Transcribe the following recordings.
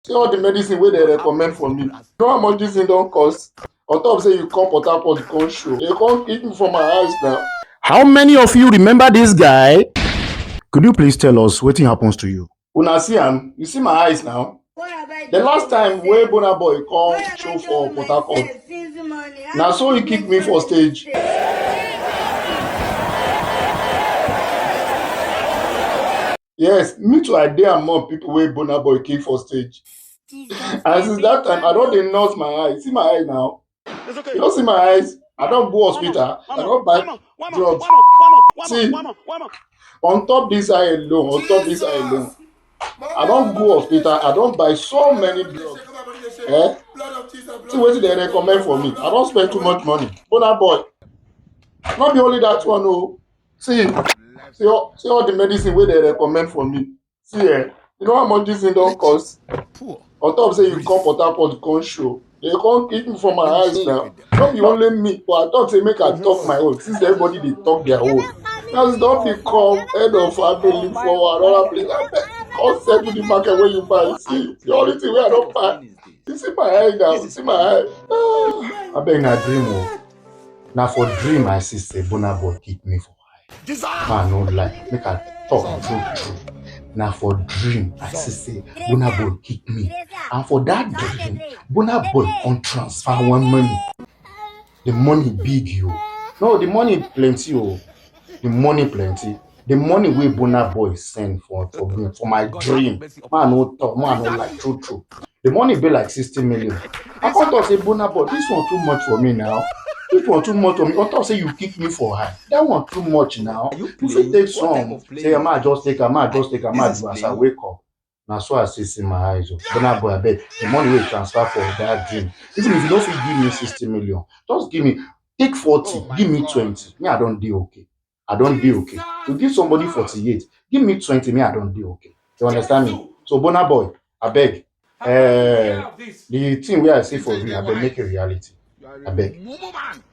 See all the medicine wey they recommend for me. You know how much this thing don't cost? On top say you come Port Harcourt, you come show. They can't eat me for my eyes now. How many of you remember this guy? Could you please tell us what happens to you? Una see am, you see my eyes now. The last time wey Burna Boy come show for Port Harcourt, na so he kick me for stage. Yes, me too, I dey among people wey Burna Boy kick for stage. And since that time, I don dey nurse my eye. See my eye now. You don't see my eyes? I don't go hospital. I don't buy drugs. See, on top this eye alone, I don't go hospital. I don't buy so many drugs. Eh? See what they recommend for me. I don't spend too much money. Burna Boy, not be only that one. Oh, see all the medicine wey they recommend for me. See, you know how much this thing don't cost? On top say you come Port Harcourt, come show. They can't eat me for my eyes now. Not be only me, but I talk say make I talk my own. Since everybody they talk their own. Now don't become head of family for another place. I beg, come settle the market where you buy. See, the only thing where I don't buy. You see my eye now. See my eye. I beg na dream. Oh. Now for dream, I see say Burna Boy kick me for eye. Man, no lie. Make I talk true. Now for dream, I see say Burna Boy kick me. And for that dream, Burna Boy can transfer one money. The money big, you. No, the money plenty, oh. The money plenty. The money wey Burna Boy send for me for my dream. Man, no talk, man, no like true. The money be like 60 million. I can't talk say Burna Boy, this one too much for me now. This one too much for me. I thought say you kick me for high. That one too much now. You fit take some. Say I might just take, I might do as I wake up. Now so I see my eyes. Burna Boy, I bet the money will transfer for that dream. Even if you don't fit give me 60 million, just give me take 40, give me 20. Me, I don't do okay. I don't do okay. To give somebody 48, give me 20, me, I don't do okay. You understand me? So Burna Boy, I beg. The thing where I say for you, I beg make a reality. I beg.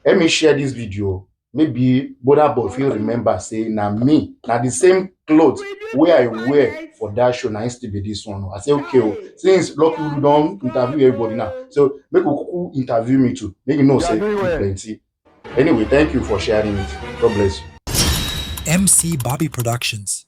Let me share this video. Maybe Burna Boy feel remember say na me, na the same clothes where I wear for that show, na still be this one. I say okay, since Lucky Udu don't interview everybody now, so make Okuku interview me too. Make you know say plenty. Anyway, thank you for sharing it. God bless you. MC Bobby Productions.